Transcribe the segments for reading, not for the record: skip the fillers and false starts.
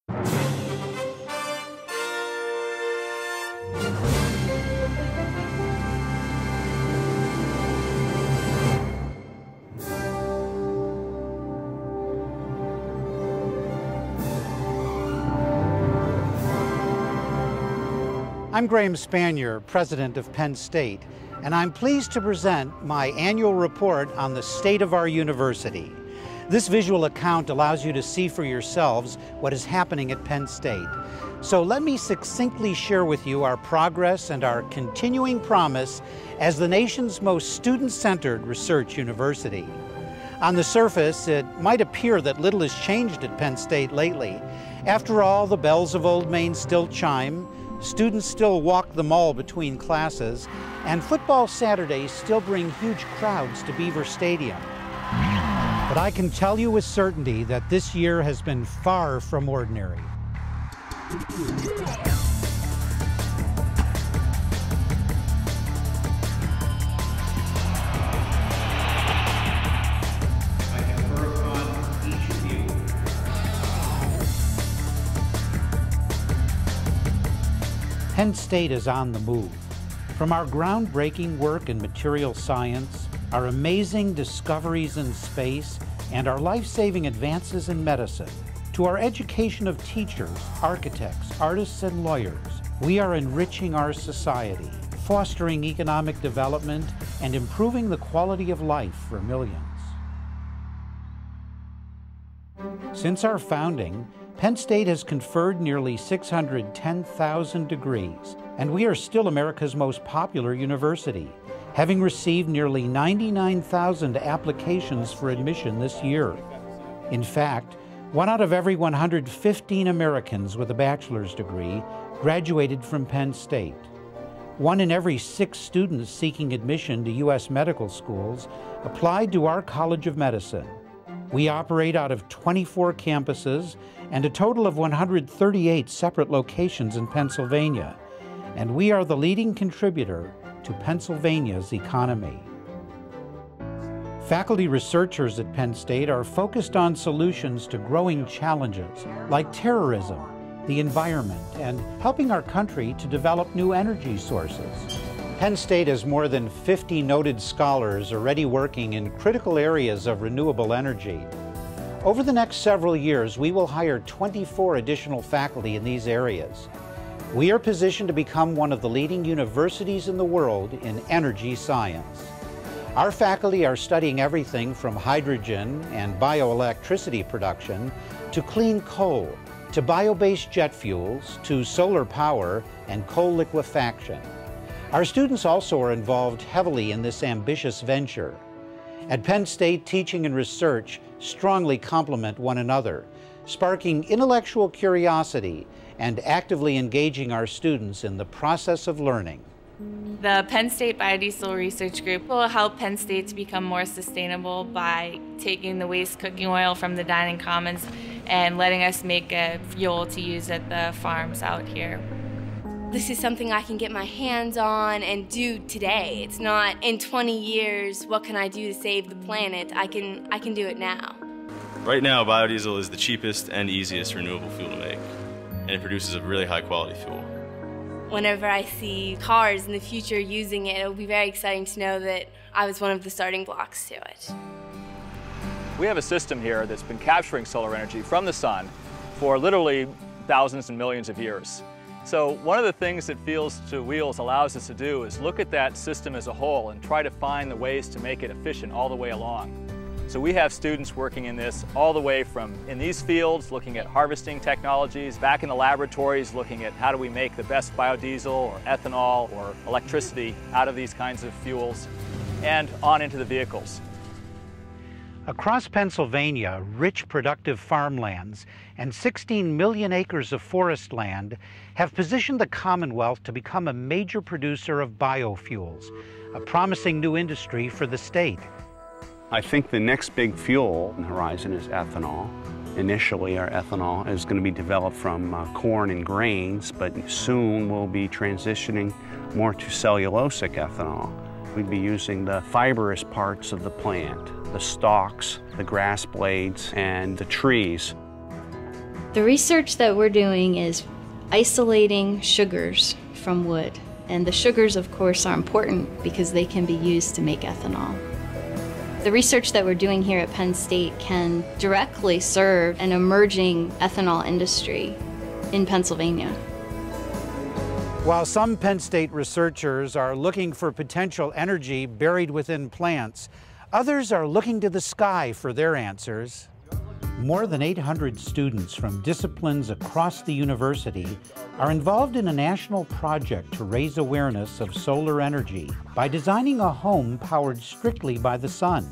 I'm Graham Spanier, president of Penn State, and I'm pleased to present my annual report on the state of our university. This visual account allows you to see for yourselves what is happening at Penn State. So let me succinctly share with you our progress and our continuing promise as the nation's most student-centered research university. On the surface, it might appear that little has changed at Penn State lately. After all, the bells of Old Main still chime, students still walk the mall between classes, and football Saturdays still bring huge crowds to Beaver Stadium. But I can tell you with certainty that this year has been far from ordinary. Penn State is on the move. From our groundbreaking work in material science, our amazing discoveries in space, and our life-saving advances in medicine, to our education of teachers, architects, artists, and lawyers, we are enriching our society, fostering economic development, and improving the quality of life for millions. Since our founding, Penn State has conferred nearly 610,000 degrees, and we are still America's most popular university, having received nearly 99,000 applications for admission this year. In fact, 1 out of every 115 Americans with a bachelor's degree graduated from Penn State. 1 in every 6 students seeking admission to U.S. medical schools applied to our College of Medicine. We operate out of 24 campuses and a total of 138 separate locations in Pennsylvania, and we are the leading contributor to Pennsylvania's economy. Faculty researchers at Penn State are focused on solutions to growing challenges like terrorism, the environment, and helping our country to develop new energy sources. Penn State has more than 50 noted scholars already working in critical areas of renewable energy. Over the next several years, we will hire 24 additional faculty in these areas. We are positioned to become one of the leading universities in the world in energy science. Our faculty are studying everything from hydrogen and bioelectricity production to clean coal, to bio-based jet fuels, to solar power and coal liquefaction. Our students also are involved heavily in this ambitious venture. At Penn State, teaching and research strongly complement one another, sparking intellectual curiosity and actively engaging our students in the process of learning. The Penn State Biodiesel Research Group will help Penn State to become more sustainable by taking the waste cooking oil from the dining commons and letting us make a fuel to use at the farms out here. This is something I can get my hands on and do today. It's not in 20 years, what can I do to save the planet? I can do it now. Right now, biodiesel is the cheapest and easiest renewable fuel to make, and it produces a really high quality fuel. Whenever I see cars in the future using it, it'll be very exciting to know that I was one of the starting blocks to it. We have a system here that's been capturing solar energy from the sun for literally thousands and millions of years. So one of the things that Fields to Wheels allows us to do is look at that system as a whole and try to find the ways to make it efficient all the way along. So we have students working in this all the way from in these fields, looking at harvesting technologies, back in the laboratories, looking at how do we make the best biodiesel or ethanol or electricity out of these kinds of fuels, and on into the vehicles. Across Pennsylvania, rich productive farmlands and 16 million acres of forest land have positioned the Commonwealth to become a major producer of biofuels, a promising new industry for the state. I think the next big fuel on the horizon is ethanol. Initially, our ethanol is going to be developed from corn and grains, but soon we'll be transitioning more to cellulosic ethanol. We'd be using the fibrous parts of the plant, the stalks, the grass blades, and the trees. The research that we're doing is isolating sugars from wood. And the sugars, of course, are important because they can be used to make ethanol. The research that we're doing here at Penn State can directly serve an emerging ethanol industry in Pennsylvania. While some Penn State researchers are looking for potential energy buried within plants, others are looking to the sky for their answers. More than 800 students from disciplines across the university are involved in a national project to raise awareness of solar energy by designing a home powered strictly by the sun.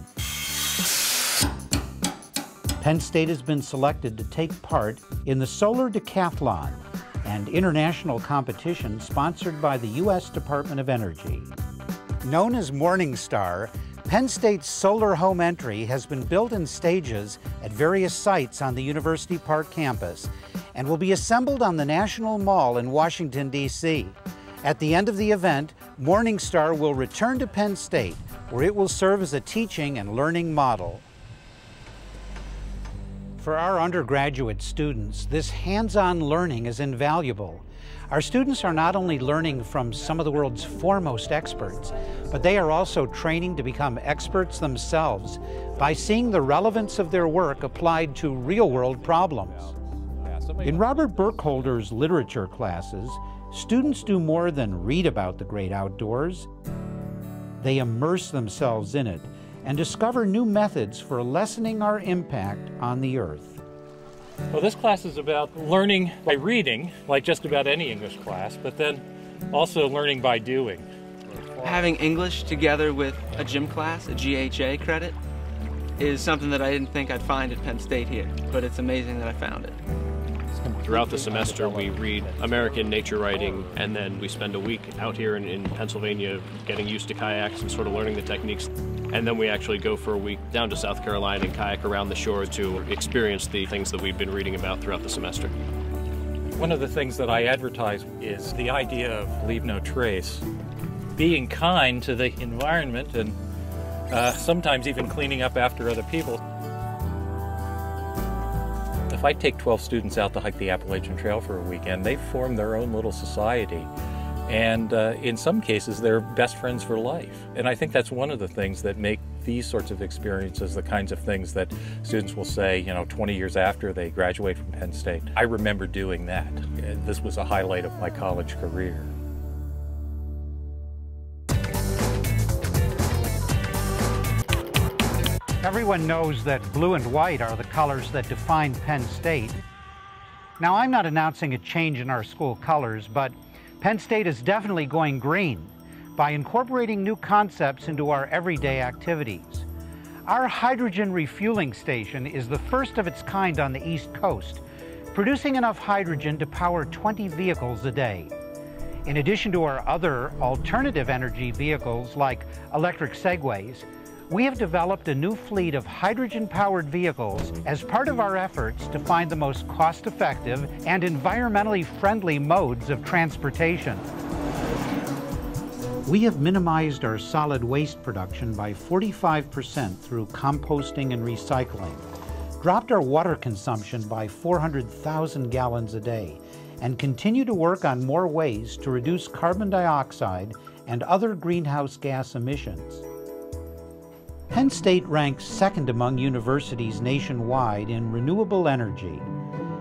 Penn State has been selected to take part in the Solar Decathlon, an international competition sponsored by the U.S. Department of Energy. Known as Morningstar, Penn State's solar home entry has been built in stages at various sites on the University Park campus and will be assembled on the National Mall in Washington, D.C. At the end of the event, Morningstar will return to Penn State, where it will serve as a teaching and learning model. For our undergraduate students, this hands-on learning is invaluable. Our students are not only learning from some of the world's foremost experts, but they are also training to become experts themselves by seeing the relevance of their work applied to real-world problems. In Robert Burkholder's literature classes, students do more than read about the great outdoors. They immerse themselves in it and discover new methods for lessening our impact on the earth. Well, this class is about learning by reading, like just about any English class, but then also learning by doing. Having English together with a gym class, a GHA credit, is something that I didn't think I'd find at Penn State here, but it's amazing that I found it. Throughout the semester, we read American nature writing, and then we spend a week out here in Pennsylvania getting used to kayaks and sort of learning the techniques. And then we actually go for a week down to South Carolina and kayak around the shore to experience the things that we've been reading about throughout the semester. One of the things that I advertise is the idea of leave no trace. Being kind to the environment and sometimes even cleaning up after other people. If I take 12 students out to hike the Appalachian Trail for a weekend, they form their own little society. And in some cases, they're best friends for life. And I think that's one of the things that make these sorts of experiences the kinds of things that students will say, 20 years after they graduate from Penn State. I remember doing that. This was a highlight of my college career. Everyone knows that blue and white are the colors that define Penn State. Now, I'm not announcing a change in our school colors, but Penn State is definitely going green by incorporating new concepts into our everyday activities. Our hydrogen refueling station is the first of its kind on the East Coast, producing enough hydrogen to power 20 vehicles a day. In addition to our other alternative energy vehicles like electric Segways, we have developed a new fleet of hydrogen-powered vehicles as part of our efforts to find the most cost-effective and environmentally friendly modes of transportation. We have minimized our solid waste production by 45% through composting and recycling, dropped our water consumption by 400,000 gallons a day, and continue to work on more ways to reduce carbon dioxide and other greenhouse gas emissions. Penn State ranks second among universities nationwide in renewable energy.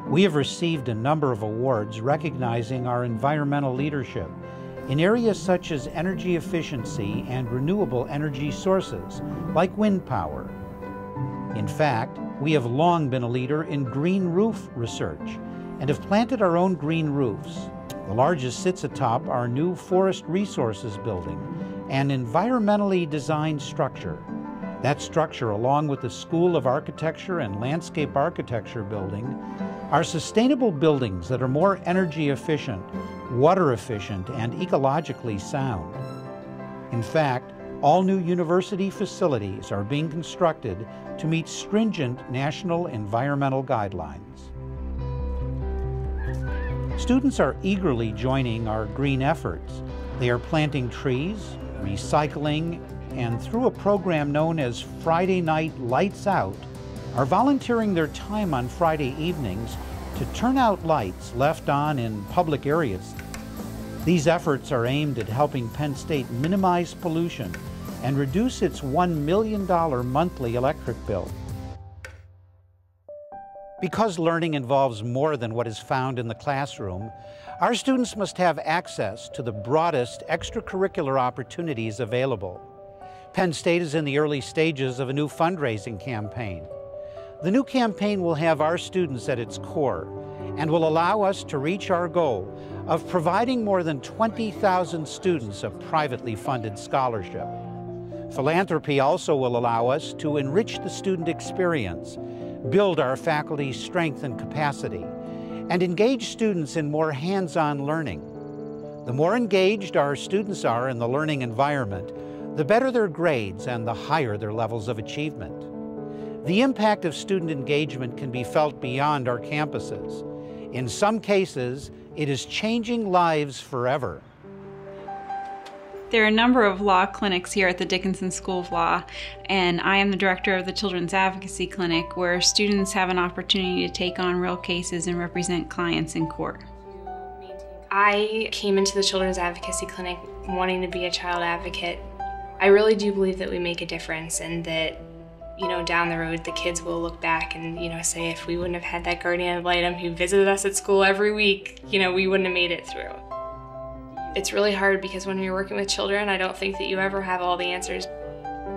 We have received a number of awards recognizing our environmental leadership in areas such as energy efficiency and renewable energy sources, like wind power. In fact, we have long been a leader in green roof research and have planted our own green roofs. The largest sits atop our new Forest Resources building, an environmentally designed structure. That structure, along with the School of Architecture and Landscape Architecture building, are sustainable buildings that are more energy efficient, water efficient, and ecologically sound. In fact, all new university facilities are being constructed to meet stringent national environmental guidelines. Students are eagerly joining our green efforts. They are planting trees, recycling, and through a program known as Friday Night Lights Out, are volunteering their time on Friday evenings to turn out lights left on in public areas. These efforts are aimed at helping Penn State minimize pollution and reduce its $1 million monthly electric bill. Because learning involves more than what is found in the classroom, our students must have access to the broadest extracurricular opportunities available. Penn State is in the early stages of a new fundraising campaign. The new campaign will have our students at its core and will allow us to reach our goal of providing more than 20,000 students a privately funded scholarship. Philanthropy also will allow us to enrich the student experience, build our faculty's strength and capacity, and engage students in more hands-on learning. The more engaged our students are in the learning environment, the better their grades and the higher their levels of achievement. The impact of student engagement can be felt beyond our campuses. In some cases, it is changing lives forever. There are a number of law clinics here at the Dickinson School of Law, and I am the director of the Children's Advocacy Clinic, where students have an opportunity to take on real cases and represent clients in court. I came into the Children's Advocacy Clinic wanting to be a child advocate. I really do believe that we make a difference, and that, down the road the kids will look back and, say if we wouldn't have had that guardian ad litem who visited us at school every week, we wouldn't have made it through. It's really hard because when you're working with children, I don't think that you ever have all the answers.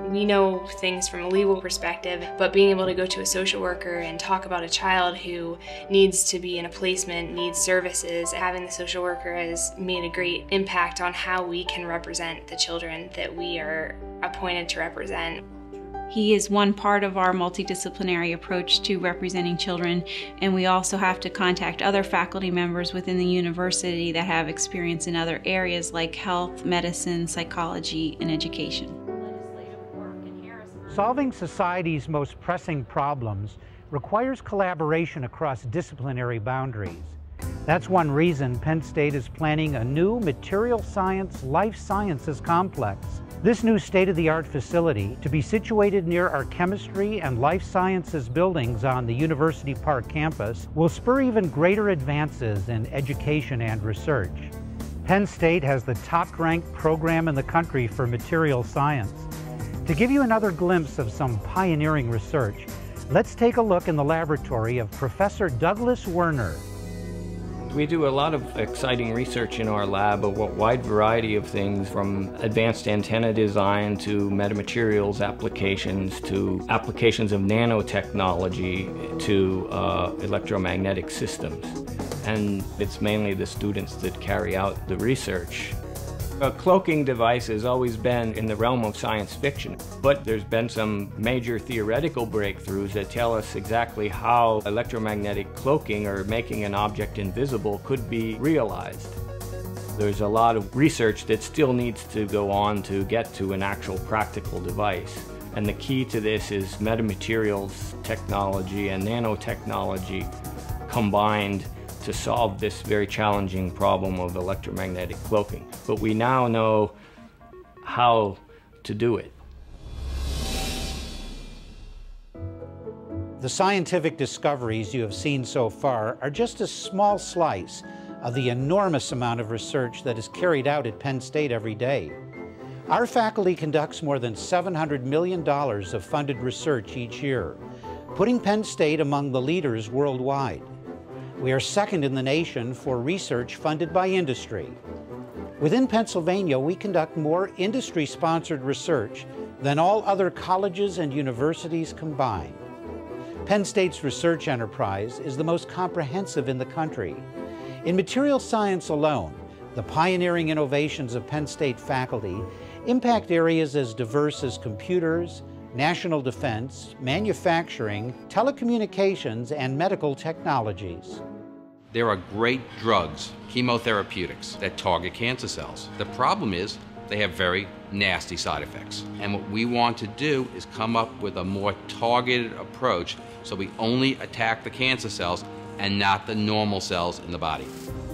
We know things from a legal perspective, but being able to go to a social worker and talk about a child who needs to be in a placement, needs services, having the social worker has made a great impact on how we can represent the children that we are appointed to represent. He is one part of our multidisciplinary approach to representing children, and we also have to contact other faculty members within the university that have experience in other areas like health, medicine, psychology, and education. Solving society's most pressing problems requires collaboration across disciplinary boundaries. That's one reason Penn State is planning a new material science, life sciences complex. This new state-of-the-art facility, to be situated near our chemistry and life sciences buildings on the University Park campus, will spur even greater advances in education and research. Penn State has the top-ranked program in the country for material science. To give you another glimpse of some pioneering research, let's take a look in the laboratory of Professor Douglas Werner. We do a lot of exciting research in our lab, a wide variety of things, from advanced antenna design to metamaterials applications to applications of nanotechnology to electromagnetic systems. And it's mainly the students that carry out the research. A cloaking device has always been in the realm of science fiction, but there's been some major theoretical breakthroughs that tell us exactly how electromagnetic cloaking, or making an object invisible, could be realized. There's a lot of research that still needs to go on to get to an actual practical device. And the key to this is metamaterials technology and nanotechnology combined to solve this very challenging problem of electromagnetic cloaking. But we now know how to do it. The scientific discoveries you have seen so far are just a small slice of the enormous amount of research that is carried out at Penn State every day. Our faculty conducts more than $700 million of funded research each year, putting Penn State among the leaders worldwide. We are second in the nation for research funded by industry. Within Pennsylvania, we conduct more industry-sponsored research than all other colleges and universities combined. Penn State's research enterprise is the most comprehensive in the country. In material science alone, the pioneering innovations of Penn State faculty impact areas as diverse as computers, national defense, manufacturing, telecommunications, and medical technologies. There are great drugs, chemotherapeutics, that target cancer cells. The problem is they have very nasty side effects. And what we want to do is come up with a more targeted approach so we only attack the cancer cells and not the normal cells in the body.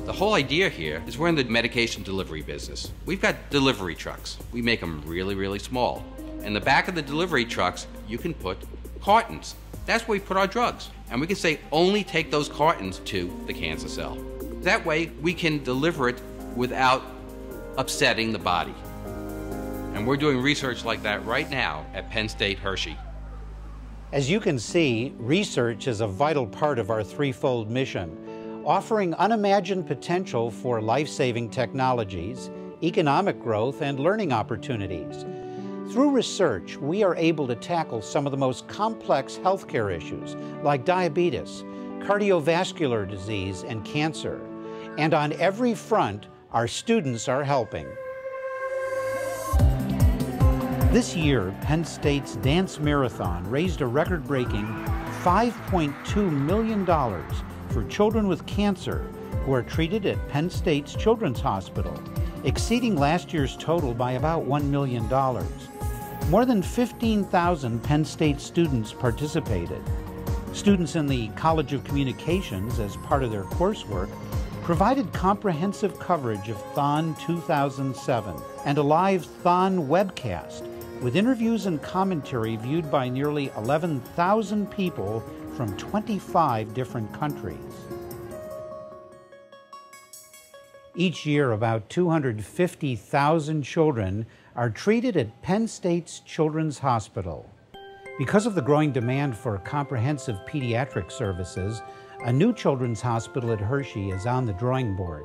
The whole idea here is we're in the medication delivery business. We've got delivery trucks. We make them really, really small. In the back of the delivery trucks, you can put cartons That's where we put our drugs. And we can say only take those cartons to the cancer cell. That way we can deliver it without upsetting the body. And we're doing research like that right now at Penn State Hershey. As you can see, research is a vital part of our threefold mission, offering unimagined potential for life-saving technologies, economic growth, and learning opportunities. Through research, we are able to tackle some of the most complex healthcare issues like diabetes, cardiovascular disease, and cancer. And on every front, our students are helping. This year, Penn State's Dance Marathon raised a record-breaking $5.2 million for children with cancer who are treated at Penn State's Children's Hospital, exceeding last year's total by about $1 million. More than 15,000 Penn State students participated. Students in the College of Communications, as part of their coursework, provided comprehensive coverage of Thon 2007 and a live Thon webcast with interviews and commentary viewed by nearly 11,000 people from 25 different countries. Each year, about 250,000 children are treated at Penn State's Children's Hospital. Because of the growing demand for comprehensive pediatric services, a new children's hospital at Hershey is on the drawing board.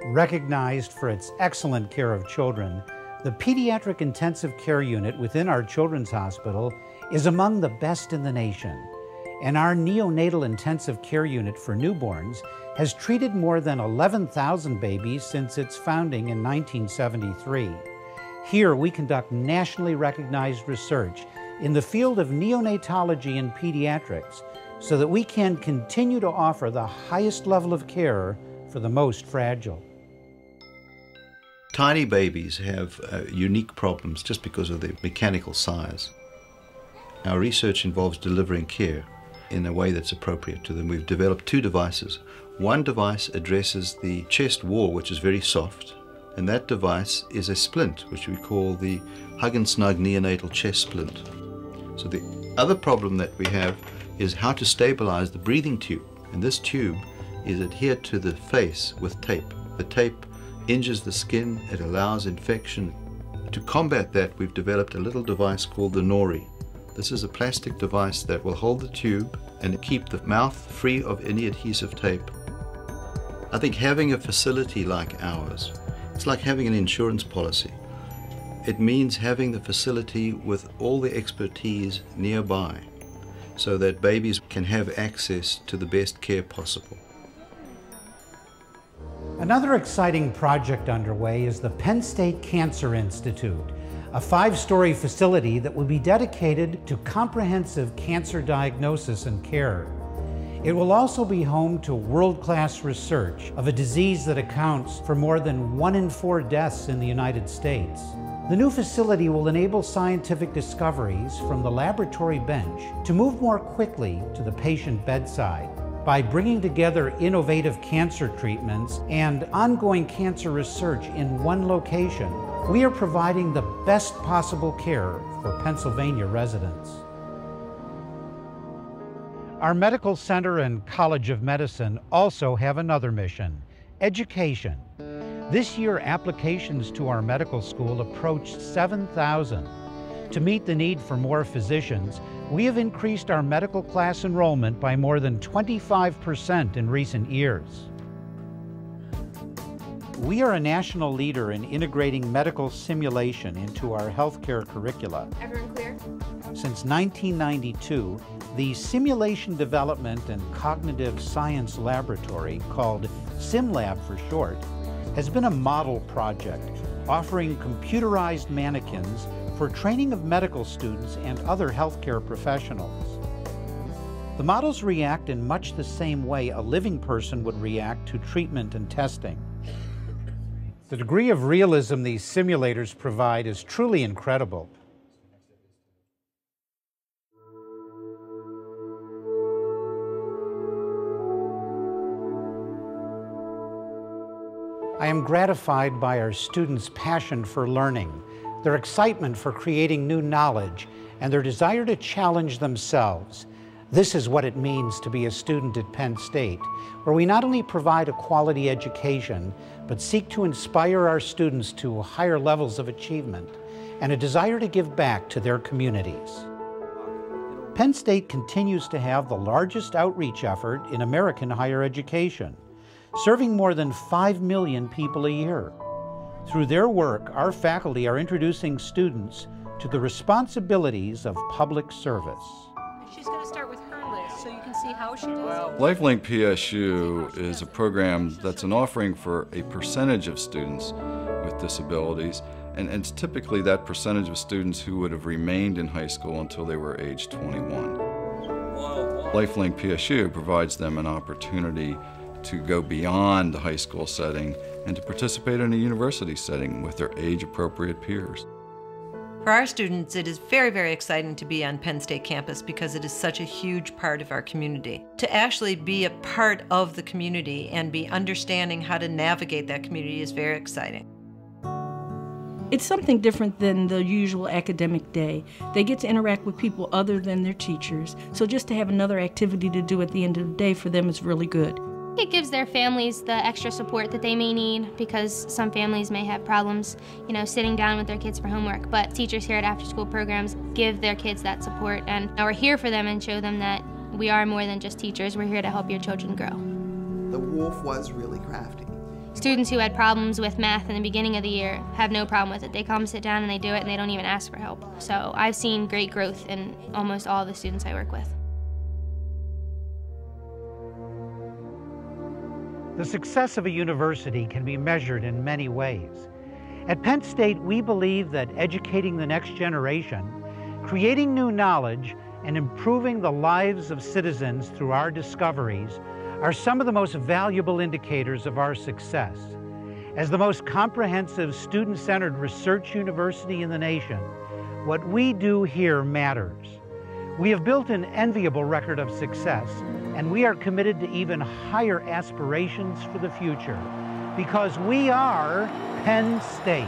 Recognized for its excellent care of children, the Pediatric Intensive Care Unit within our Children's Hospital is among the best in the nation, and our Neonatal Intensive Care Unit for newborns has treated more than 11,000 babies since its founding in 1973. Here we conduct nationally recognized research in the field of neonatology and pediatrics so that we can continue to offer the highest level of care for the most fragile. Tiny babies have unique problems just because of their mechanical size. Our research involves delivering care in a way that's appropriate to them. We've developed two devices. One device addresses the chest wall, which is very soft, and that device is a splint, which we call the Hug and Snug Neonatal Chest Splint. So the other problem that we have is how to stabilize the breathing tube, and this tube is adhered to the face with tape. The tape injures the skin, it allows infection. To combat that, we've developed a little device called the Nori. This is a plastic device that will hold the tube and keep the mouth free of any adhesive tape. I think having a facility like ours, it's like having an insurance policy. It means having the facility with all the expertise nearby so that babies can have access to the best care possible. Another exciting project underway is the Penn State Cancer Institute, a 5-story facility that will be dedicated to comprehensive cancer diagnosis and care. It will also be home to world-class research of a disease that accounts for more than 1 in 4 deaths in the United States. The new facility will enable scientific discoveries from the laboratory bench to move more quickly to the patient bedside. By bringing together innovative cancer treatments and ongoing cancer research in one location, we are providing the best possible care for Pennsylvania residents. Our Medical Center and College of Medicine also have another mission: education. This year, applications to our medical school approached 7,000. To meet the need for more physicians, we have increased our medical class enrollment by more than 25% in recent years. We are a national leader in integrating medical simulation into our healthcare curricula. Everyone clear? Since 1992, the Simulation Development and Cognitive Science Laboratory, called SimLab for short, has been a model project offering computerized mannequins for training of medical students and other healthcare professionals. The models react in much the same way a living person would react to treatment and testing. The degree of realism these simulators provide is truly incredible. I am gratified by our students' passion for learning, their excitement for creating new knowledge, and their desire to challenge themselves. This is what it means to be a student at Penn State, where we not only provide a quality education, but seek to inspire our students to higher levels of achievement and a desire to give back to their communities. Penn State continues to have the largest outreach effort in American higher education, serving more than 5 million people a year. Through their work, our faculty are introducing students to the responsibilities of public service. She's going to start with her list so you can see how she does it. LifeLink PSU is a program that's an offering for a percentage of students with disabilities, and it's typically that percentage of students who would have remained in high school until they were age 21. LifeLink PSU provides them an opportunity to go beyond the high school setting and to participate in a university setting with their age-appropriate peers. For our students, it is very, very exciting to be on Penn State campus because it is such a huge part of our community. To actually be a part of the community and be understanding how to navigate that community is very exciting. It's something different than the usual academic day. They get to interact with people other than their teachers, so just to have another activity to do at the end of the day for them is really good. It gives their families the extra support that they may need, because some families may have problems, sitting down with their kids for homework. But teachers here at After School Programs give their kids that support, and we're here for them and show them that we are more than just teachers. We're here to help your children grow. The wolf was really crafty. Students who had problems with math in the beginning of the year have no problem with it. They come, sit down, and they do it, and they don't even ask for help. So I've seen great growth in almost all the students I work with. The success of a university can be measured in many ways. At Penn State, we believe that educating the next generation, creating new knowledge, and improving the lives of citizens through our discoveries are some of the most valuable indicators of our success. As the most comprehensive student-centered research university in the nation, what we do here matters. We have built an enviable record of success, and we are committed to even higher aspirations for the future, because we are Penn State.